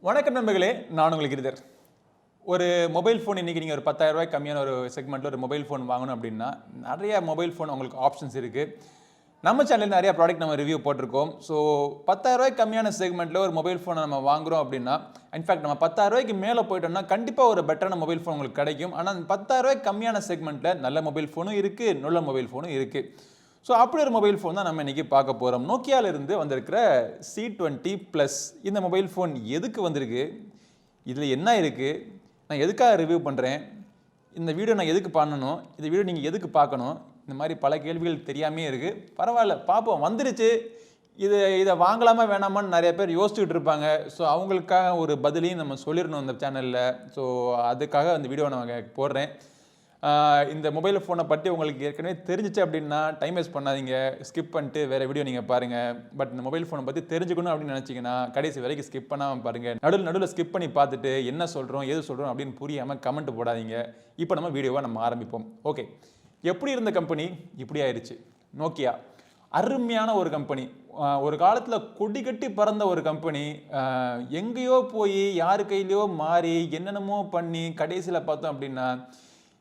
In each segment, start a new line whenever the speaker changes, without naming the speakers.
வணக்கம் நண்பர்களே, நான் உங்களுக்கு கிரிதர். ஒரு மொபைல் ஃபோன் இன்றைக்கி நீங்கள் ஒரு 10,000 ரூபாய் கம்மியான ஒரு செக்மெண்ட்டில் ஒரு மொபைல் ஃபோன் வாங்கணும் அப்படின்னா நிறைய மொபைல் ஃபோன் உங்களுக்கு ஆப்ஷன்ஸ் இருக்குது. நம்ம சேனலில் நிறைய ப்ராடக்ட் நம்ம ரிவ்யூ போட்டிருக்கோம். ஸோ 10,000 ரூபாய் கம்மியான செக்மெண்ட்டில் ஒரு மொபைல் ஃபோனை நம்ம வாங்குகிறோம் அப்படின்னா, இன்ஃபேக்ட் நம்ம 10,000 ரூபாய்க்கு மேலே போயிட்டோம்னா கண்டிப்பாக ஒரு பெட்டரான மொபைல் ஃபோன் உங்களுக்கு கிடைக்கும். ஆனால் அந்த 10,000 ரூபாய் கம்மியான செக்மெண்ட்டில் நல்ல மொபைல் ஃபோனும் இருக்குது, நல்ல மொபைல் ஃபோனும் இருக்குது. ஸோ அப்படி ஒரு மொபைல் ஃபோன் தான் நம்ம இன்றைக்கி பார்க்க போகிறோம். நோக்கியாவிலிருந்து வந்திருக்கிற C20 Plus. இந்த மொபைல் ஃபோன் எதுக்கு வந்திருக்கு, இதில் என்ன இருக்குது, நான் எதுக்காக ரிவ்யூ பண்ணுறேன், இந்த வீடியோ நான் எதுக்கு பண்ணணும், இந்த வீடியோ நீங்கள் எதுக்கு பார்க்கணும், இந்த மாதிரி பல கேள்விகள் தெரியாமே இருக்குது. பரவாயில்ல, பார்ப்போம். வந்துருச்சு, இதை வாங்கலாமா வேணாமான்னு நிறைய பேர் யோசிச்சுட்டு இருப்பாங்க. ஸோ அவங்களுக்காக ஒரு பதிலையும் நம்ம சொல்லிடணும் இந்த சேனலில். ஸோ அதுக்காக அந்த வீடியோ நான் போடுறேன். இந்த மொபைல் ஃபோனை பற்றி உங்களுக்கு ஏற்கனவே தெரிஞ்சிச்சு அப்படின்னா டைம் வேஸ்ட் பண்ணாதீங்க, ஸ்கிப் பண்ணிட்டு வேறு வீடியோ நீங்கள் பாருங்கள். பட் இந்த மொபைல் ஃபோனை பற்றி தெரிஞ்சுக்கணும் அப்படின்னு நினச்சிங்கன்னா கடைசி வரைக்கும் ஸ்கிப் பண்ணாமல் பாருங்கள். நடுவில் ஸ்கிப் பண்ணி பார்த்துட்டு என்ன சொல்கிறோம் எது சொல்கிறோம் அப்படின்னு புரியாமல் கமெண்ட் போடாதீங்க. இப்போ நம்ம வீடியோவை நம்ம ஆரம்பிப்போம். ஓகே, எப்படி இருந்த கம்பெனி இப்படி ஆயிடுச்சு. நோக்கியா அருமையான ஒரு கம்பெனி, ஒரு காலத்தில் கொடி கட்டி பறந்த ஒரு கம்பெனி, எங்கேயோ போய் யாரு கையிலையோ மாறி என்னென்னமோ பண்ணி கடைசியில் பார்த்தோம் அப்படின்னா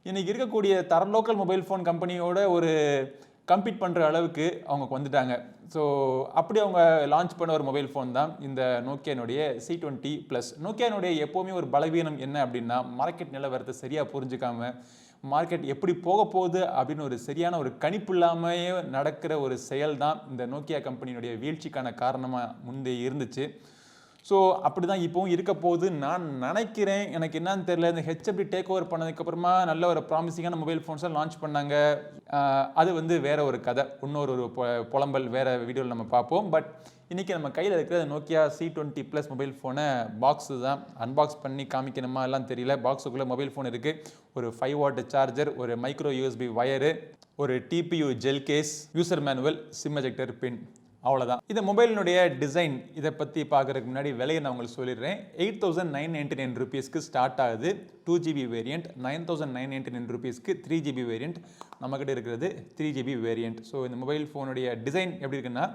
இன்றைக்கி இருக்கக்கூடிய லோக்கல் மொபைல் ஃபோன் கம்பெனியோட ஒரு கம்பீட் பண்ணுற அளவுக்கு அவங்க வந்துட்டாங்க. ஸோ அப்படி அவங்க லான்ச் பண்ண ஒரு மொபைல் ஃபோன் தான் இந்த நோக்கியானுடைய C20 Plus. நோக்கியானுடைய எப்போவுமே ஒரு பலவீனம் என்ன அப்படின்னா, மார்க்கெட் நிலவரத்தை சரியாக புரிஞ்சுக்காமல் மார்க்கெட் எப்படி போக போகுது அப்படின்னு ஒரு சரியான ஒரு கணிப்பு இல்லாமையே நடக்கிற ஒரு செயல் தான் இந்த நோக்கியா கம்பெனியினுடைய வீழ்ச்சிக்கான காரணமாக முந்தைய இருந்துச்சு. ஸோ அப்படி தான் இப்போவும் இருக்க போகுது நான் நினைக்கிறேன். எனக்கு என்னன்னு தெரியல, இந்த HFD டேக் ஓவர் பண்ணதுக்கப்புறமா நல்ல ஒரு ப்ராமிசிங்கான மொபைல் ஃபோன்ஸாக லான்ச் பண்ணாங்க. அது வேற ஒரு கதை, இன்னொரு புலம்பல் வேறு வீடியோவில் நம்ம பார்ப்போம். பட் இன்றைக்கி நம்ம கையில் இருக்கிற நோக்கியா C20 Plus மொபைல் ஃபோனை பாக்ஸு தான் அன்பாக்ஸ் பண்ணி காமிக்கணுமா எல்லாம் தெரியல. பாக்ஸுக்குள்ளே மொபைல் ஃபோன் இருக்குது, ஒரு 5 வாட் சார்ஜர், ஒரு மைக்ரோ USB வயரு, ஒரு TPU gel case, user manual, SIM ejector pin, அவ்வளோதான். இந்த மொபைலினுடைய டிசைன் இதை பற்றி பார்க்குறதுக்கு முன்னாடி விலையை நான் உங்களுக்கு சொல்லிடுறேன். 8,999 rupeesக்கு ஸ்டார்ட் ஆகுது 2GB வேரியண்ட், 9,999 rupeesக்கு 3GB வேரியண்ட், நம்மக்கிட்ட இருக்கிறது 3GB வேரியண்ட். ஸோ இந்த மொபைல் ஃபோனுடைய டிசைன் எப்படி இருக்குன்னா,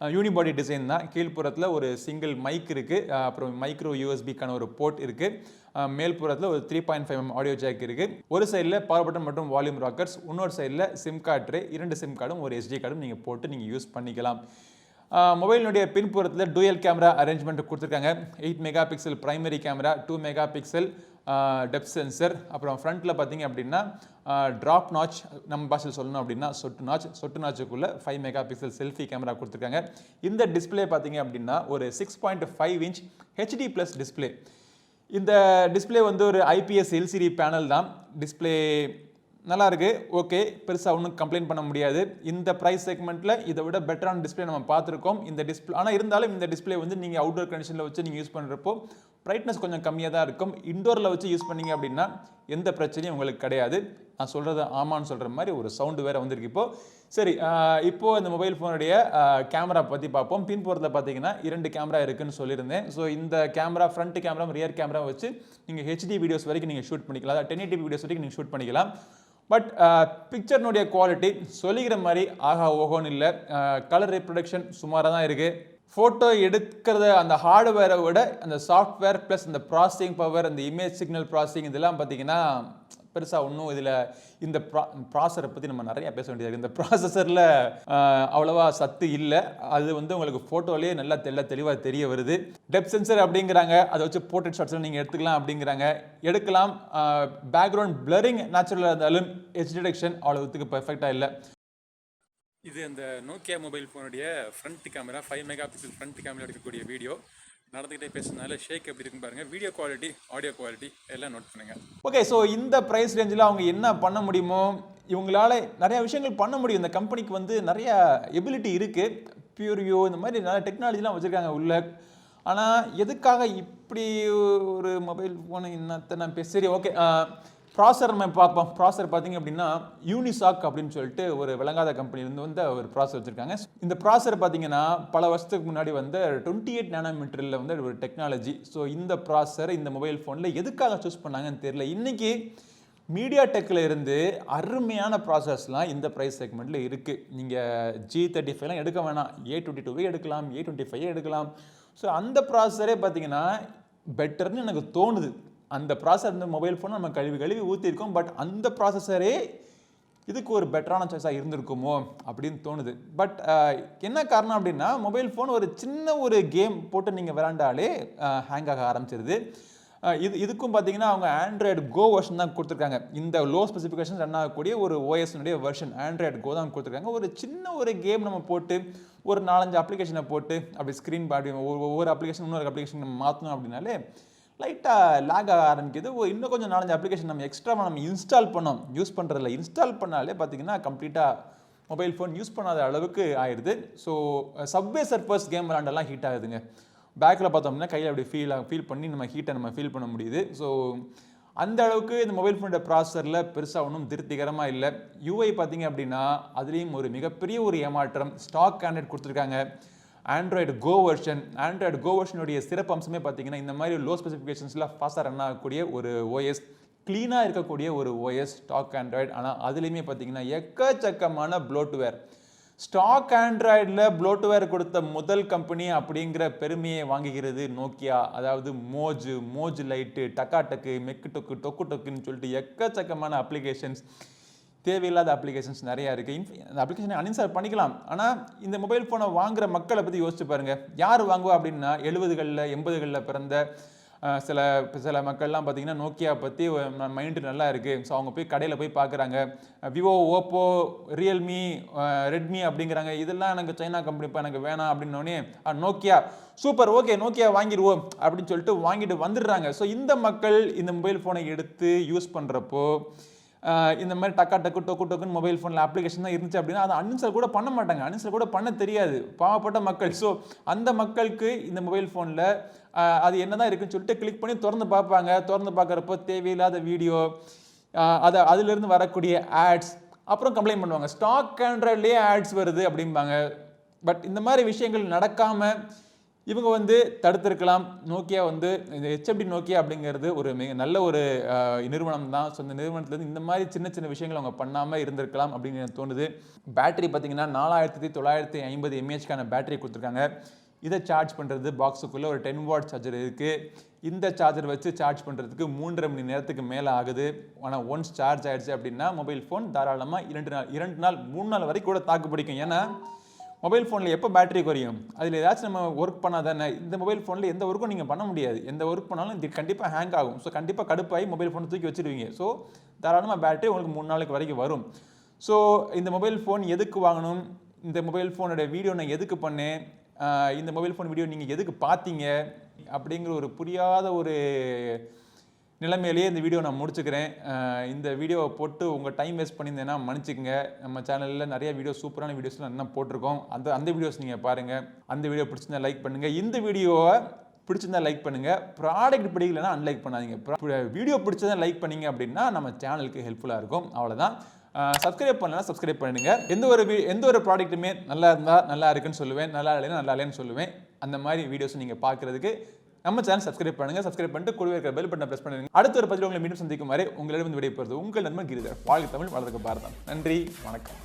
யூனிபாடி டிசைன் தான். கீழ்ப்புறத்தில் ஒரு சிங்கிள் மைக் இருக்குது, அப்புறம் மைக்ரோ யூஎஸ்பிக்கான ஒரு போர்ட் இருக்குது, மேல்புறத்தில் ஒரு 3.5mm ஆடியோ ஜாக் இருக்குது, ஒரு சைடில் பவர் பட்டன் மற்றும் வால்யூம் ராக்கர்ஸ், இன்னொரு சைடில் சிம் கார்டு ட்ரே, 2 சிம் கார்டும் ஒரு SD கார்டும் நீங்கள் போட்டு நீங்கள் யூஸ் பண்ணிக்கலாம். மொபைலினுடைய பின்புறத்தில் டூயல் கேமரா அரேஞ்ச்மெண்ட் கொடுத்துருக்காங்க. 8 mega pixel primary camera, 2 mega pixel depth sensor, அப்புறம் ஃப்ரண்ட்டில் பார்த்தீங்க அப்படின்னா ட்ராப் நாச், நம்ம பாஷையில் சொல்லணும் அப்படின்னா சொட்டு நாச்சுக்குள்ளே 5 மெகா பிக்சல் செல்ஃபி கேமரா கொடுத்துருக்காங்க. இந்த டிஸ்பிளே பார்த்தீங்க அப்படின்னா ஒரு 6.5 inch HD+ டிஸ்பிளே. இந்த டிஸ்பிளே ஒரு IPS LCD பேனல் தான். டிஸ்பிளே நல்லா இருக்குது, ஓகே, பெருசாக ஒன்றும் கம்ப்ளைண்ட் பண்ண முடியாது. இந்த ப்ரைஸ் செக்மெண்ட்டில் இதை விட பெட்டரான டிஸ்பிளே நம்ம பார்த்துருக்கோம். இந்த டிஸ்பிளே ஆனால் இருந்தாலும் இந்த டிஸ்பிளே நீங்கள் அவுட்டோர் கண்டிஷனில் வச்சு நீங்கள் யூஸ் பண்ணுறப்போ பிரைட்னஸ் கொஞ்சம் கம்மியாக தான் இருக்கும். இன்டோரில் வச்சு யூஸ் பண்ணிங்க அப்படின்னா எந்த பிரச்சனையும் உங்களுக்கு கிடையாது. நான் சொல்கிறது ஆமான்னு சொல்கிற மாதிரி ஒரு சவுண்டு வேறு வந்திருக்கு இப்போது. சரி, இப்போது இந்த மொபைல் ஃபோனுடைய கேமரா பற்றி பார்ப்போம். பின்புறத்தில் பார்த்தீங்கன்னா 2 கேமரா இருக்குதுன்னு சொல்லியிருந்தேன். ஸோ இந்த camera front camera rear camera வச்சு நீங்கள் HD வீடியோஸ் வரைக்கும் நீங்கள் ஷூட் பண்ணிக்கலாம், அதாவது 1080p வீடியோஸ் வரைக்கும் நீங்கள் ஷூட் பண்ணிக்கலாம். பட் பிக்சர்னுடைய குவாலிட்டி சொல்லிக்கிற மாதிரி ஆகா ஓஹோன்னு இல்லை. கலர் ரீப்ரொடக்ஷன் சுமாராக தான் இருக்குது. ஃபோட்டோ எடுக்கிறத அந்த ஹார்ட்வேரை விட அந்த சாஃப்ட்வேர் ப்ளஸ் இந்த ப்ராசஸிங் பவர், அந்த இமேஜ் சிக்னல் ப்ராசஸிங் இதெல்லாம் பார்த்தீங்கன்னா பெருசாக ஒன்றும் இதில் இந்த ப்ராசரை பற்றி நம்ம நிறையா பேச வேண்டியது. இந்த ப்ராசஸரில் அவ்வளோவா சத்து இல்லை. அது உங்களுக்கு ஃபோட்டோலேயே நல்லா தெளிவாக தெரிய வருது. டெப்த் சென்சர் அப்படிங்கிறாங்க, அதை வச்சு போர்ட்ரேட் ஷாட்ஸில் நீங்கள் எடுத்துக்கலாம் அப்படிங்கிறாங்க. எடுக்கலாம். பேக்ரவுண்ட் பிளரிங் நேச்சுரலாக இருந்தாலும் எட்ஜ் டிடெக்ஷன் அவ்வளோத்துக்கு பெர்ஃபெக்டாக இல்லை. இது அந்த நோக்கியா மொபைல் ஃபோனுடைய front camera, 5 megapixel front camera எடுக்கக்கூடிய வீடியோ. நடந்துகிட்டே பேசுனால ஷேக் எப்படி இருக்குன்னு பாருங்கள். வீடியோ குவாலிட்டி, ஆடியோ குவாலிட்டி எல்லாம் நோட் பண்ணுங்கள். ஓகே, ஸோ இந்த ப்ரைஸ் ரேஞ்சில் அவங்க என்ன பண்ண முடியுமோ, இவங்களால நிறையா விஷயங்கள் பண்ண முடியும். இந்த கம்பெனிக்கு நிறையா எபிலிட்டி இருக்குது. பியூரியோ இந்த மாதிரி நிறைய டெக்னாலஜிலாம் வச்சுருக்காங்க உள்ள. ஆனால் எதுக்காக இப்படி ஒரு மொபைல் ஃபோனு என்னத்தை நான் சரி, ஓகே, ப்ராசர் நம்ம பார்ப்போம். ப்ராசர் பார்த்தீங்க அப்படின்னா யூனிசாக் அப்படின்னு சொல்லிட்டு ஒரு விளங்காத கம்பெனிலேருந்து ஒரு ப்ராசர் வச்சுருக்காங்க. இந்த ப்ராசர் பார்த்தீங்கன்னா பல வருஷத்துக்கு முன்னாடி 28 nanometerல ஒரு டெக்னாலஜி. ஸோ இந்த ப்ராசர் இந்த மொபைல் ஃபோனில் எதுக்காக சூஸ் பண்ணாங்கன்னு தெரியல. இன்றைக்கி மீடியா டெக்கில் இருந்து அருமையான ப்ராசஸ்லாம் இந்த ப்ரைஸ் செக்மெண்ட்டில் இருக்குது. நீங்கள் G35 எடுக்க வேணாம், A22 எடுக்கலாம், A25 எடுக்கலாம். ஸோ அந்த ப்ராசஸரே பார்த்தீங்கன்னா பெட்டர்னு எனக்கு தோணுது. அந்த ப்ராசஸர் இந்த மொபைல் ஃபோன் நம்ம கழுவி ஊற்றிருக்கோம். பட் அந்த ப்ராசஸரே இதுக்கு ஒரு பெட்டரான சாய்ஸாக இருந்திருக்குமோ அப்படின்னு தோணுது. பட் என்ன காரணம் அப்படின்னா, மொபைல் ஃபோன் ஒரு சின்ன ஒரு கேம் போட்டு நீங்கள் விளாண்டாலே ஹேங் ஆக ஆரம்பிச்சிருது. இதுக்கும் பார்த்தீங்கன்னா அவங்க ஆண்ட்ராய்டு கோ வெர்ஷன் தான் கொடுத்துருக்காங்க. இந்த லோ ஸ்பெசிஃபிகேஷன் ரன் ஆகக்கூடிய ஒரு ஓஎஸ்னுடைய வெர்ஷன் ஆண்ட்ராய்டு கோ தான் கொடுத்துருக்காங்க. ஒரு சின்ன ஒரு கேம் நம்ம போட்டு ஒரு 4-5 அப்ளிகேஷனை போட்டு அப்படி ஸ்க்ரீன் அப்படி ஒவ்வொரு அப்ளிகேஷன் இன்னொரு அப்ளிகேஷன் நம்ம மாற்றணும் அப்படின்னாலே லைட்டாக லேக் ஆக ஆரம்பிக்குது. இன்னும் கொஞ்சம் 4-5 அப்ளிகேஷன் நம்ம எக்ஸ்ட்ராவாக நம்ம இன்ஸ்டால் பண்ணோம். யூஸ் பண்ணுறதில்ல, இன்ஸ்டால் பண்ணாலே பார்த்தீங்கன்னா கம்ப்ளீட்டாக மொபைல் ஃபோன் யூஸ் பண்ணாத அளவுக்கு ஆயிடுது. ஸோ சப்வே சர்ஃபர்ஸ் கேம் விளாண்டெல்லாம் ஹீட் ஆகுதுங்க. பேக்கில் பார்த்தோம்னா கையில் அப்படி ஃபீல் பண்ணி நம்ம ஹீட்டை நம்ம ஃபீல் பண்ண முடியுது. ஸோ அந்த அளவுக்கு இந்த மொபைல் ஃபோனோட ப்ராசஸரில் பெருசாக ஒன்றும் திருப்திகரமாக இல்லை. யூஐ பார்த்தீங்க அப்படின்னா அதுலேயும் ஒரு மிகப்பெரிய ஒரு ஏமாற்றம். ஸ்டாக் ஆண்ட்ராய்டு கொடுத்துருக்காங்க. ஆண்ட்ராய்டு கோ வெர்ஷனுடைய சிறப்பு அம்சமே பார்த்தீங்கன்னா இந்த மாதிரி லோ ஸ்பெசிஃபிகேஷன்ஸில் ஃபாஸ்ட்டாக ரன் ஆகக்கூடிய ஒரு ஓஎஸ், க்ளீனாக இருக்கக்கூடிய ஒரு ஓஎஸ் ஸ்டாக் ஆண்ட்ராய்டு. ஆனால் அதுலேயுமே பார்த்தீங்கன்னா எக்கச்சக்கமான ப்ளோட்வேர். ஸ்டாக் ஆண்ட்ராய்டில் ப்ளோட்வேர் கொடுத்த முதல் கம்பெனி அப்படிங்கிற பெருமையை வாங்குகிறது நோக்கியா. அதாவது மோஜ் லைட்டு, டக்கு மெக்கு டொக்குன்னு சொல்லிட்டு எக்கச்சக்கமான அப்ளிகேஷன்ஸ், தேவையில்லாத அப்ளிகேஷன்ஸ் நிறையா இருக்குது. அந்த அப்ளிகேஷனை அன்இன்ஸ்டால் பண்ணிக்கலாம். ஆனால் இந்த மொபைல் ஃபோனை வாங்குகிற மக்களை பற்றி யோசிச்சு பாருங்கள். யார் வாங்குவா அப்படின்னா 70களில் 80களில் பிறந்த சில மக்கள்லாம் பார்த்தீங்கன்னா நோக்கியா பற்றி மைண்டு நல்லா இருக்குது. ஸோ அவங்க போய் கடையில் போய் பார்க்குறாங்க. விவோ, ஓப்போ, ரியல்மி, ரெட்மி அப்படிங்கிறாங்க. இதெல்லாம் எனக்கு சைனா கம்பெனி இப்போ எனக்கு வேணாம் அப்படின்னோடனே நோக்கியா சூப்பர், ஓகே நோக்கியா வாங்கிடுவோம் அப்படின்னு சொல்லிட்டு வாங்கிட்டு வந்துடுறாங்க. ஸோ இந்த மக்கள் இந்த மொபைல் ஃபோனை எடுத்து யூஸ் பண்ணுறப்போ இந்த மாதிரி டொக்குன்னு மொபைல் ஃபோனில் அப்ளிகேஷன் தான் இருந்துச்சு அப்படின்னா அதை அன்இன்ஸ்டால் கூட பண்ண மாட்டாங்க. அன்இன்ஸ்டால் கூட பண்ண தெரியாது பாவப்பட்ட மக்கள். ஸோ அந்த மக்களுக்கு இந்த மொபைல் ஃபோனில் அது என்ன தான் இருக்குன்னு சொல்லிட்டு கிளிக் பண்ணி திறந்து பார்ப்பாங்க. திறந்து பார்க்குறப்போ தேவையில்லாத வீடியோ, அதிலிருந்து வரக்கூடிய ஆட்ஸ், அப்புறம் கம்ப்ளைண்ட் பண்ணுவாங்க ஸ்டாக் ஆண்ட்ராய்ட்லேயே ஆட்ஸ் வருது அப்படிம்பாங்க. பட் இந்த மாதிரி விஷயங்கள் நடக்காமல் இவங்க தடுத்திருக்கலாம். நோக்கியா இந்த HMD நோக்கியா அப்படிங்கிறது ஒரு மிக நல்ல ஒரு நிறுவனம் தான். ஸோ இந்த நிறுவனத்துலேருந்து இந்த மாதிரி சின்ன விஷயங்கள் அவங்க பண்ணாமல் இருந்திருக்கலாம் அப்படின்னு எனக்கு தோணுது. பேட்டரி பார்த்தீங்கன்னா 4950 mAhக்கான பேட்டரி கொடுத்துருக்காங்க. இதை சார்ஜ் பண்ணுறது பாக்ஸுக்குள்ளே ஒரு 10 வாட் சார்ஜர் இருக்குது. இந்த சார்ஜர் வச்சு சார்ஜ் பண்ணுறதுக்கு 3.5 மணி நேரத்துக்கு மேலே ஆகுது. ஆனால் ஒன்ஸ் சார்ஜ் ஆகிடுச்சு அப்படின்னா மொபைல் ஃபோன் தாராளமாக 2 நாள் 3 நாள் வரைக்கும் கூட தாக்கு பிடிக்கும். ஏன்னா மொபைல் ஃபோனில் எப்போ பேட்டரி குறையும்? அதில் ஏதாச்சும் நம்ம ஒர்க் பண்ணால் தானே. இந்த மொபைல் ஃபோனில் எந்த ஒர்க்கும் நீங்கள் பண்ண முடியாது. எந்த ஒர்க் பண்ணாலும் இது கண்டிப்பாக ஹேங் ஆகும். ஸோ கண்டிப்பாக கடுப்பாகி மொபைல் ஃபோனை தூக்கி வச்சுருவீங்க. ஸோ தாராளமாக பேட்டரி உங்களுக்கு 3 நாளைக்கு வரைக்கும் வரும். ஸோ இந்த மொபைல் ஃபோன் எதுக்கு வாங்கணும்? இந்த மொபைல் ஃபோனோட வீடியோ நான் எதுக்கு பண்ணேன்? இந்த மொபைல் ஃபோன் வீடியோ நீங்கள் எதுக்கு பார்த்தீங்க? அப்படிங்கிற ஒரு புரியாத ஒரு நிலைமையிலேயே இந்த வீடியோ நான் முடிச்சுக்கிறேன். இந்த வீடியோவை போட்டு உங்கள் டைம் வேஸ்ட் பண்ணியிருந்தேன்னா மன்னிச்சுக்கங்க. நம்ம சேனலில் நிறைய வீடியோ சூப்பரான வீடியோஸ்லாம் என்ன போட்டிருக்கோம். அந்த வீடியோஸ் நீங்கள் பாருங்கள். அந்த வீடியோ பிடிச்சிருந்தா லைக் பண்ணுங்கள். இந்த வீடியோவை பிடிச்சிருந்தா லைக் பண்ணுங்கள். ப்ராடக்ட் பிடிக்கலன்னா அன்லைக் பண்ணாதீங்க. வீடியோ பிடிச்சதா லைக் பண்ணிங்க அப்படின்னா நம்ம சேனலுக்கு ஹெல்ப்ஃபுல்லாக இருக்கும். அவ்வளோதான். சப்ஸ்கிரைப் பண்ணலாம், சப்ஸ்கிரைப் பண்ணிடுங்க. எந்த ஒரு ப்ராடக்ட்டுமே நல்லா இருந்தால் நல்லா இருக்குன்னு சொல்லுவேன், நல்லா இல்லைன்னு சொல்லுவேன். அந்த மாதிரி வீடியோஸ் நீங்கள் பார்க்குறதுக்கு நம்ம சேனல் சப்ஸ்கிரைப் பண்ணுங்கள். சப்ஸ்கிரைப் பண்ணிட்டு கூடவே இருக்கிற பெல் பட்டனை பிரஸ் பண்ணுங்க. அடுத்த ஒரு பதிவில் உங்களை மீண்டும் சந்திக்கும் வரை உங்களிடம் விடைபெறுவது உங்கள் நண்பன் கிரிதர். வாழ்க தமிழ், வளர்க பாரதம். நன்றி, வணக்கம்.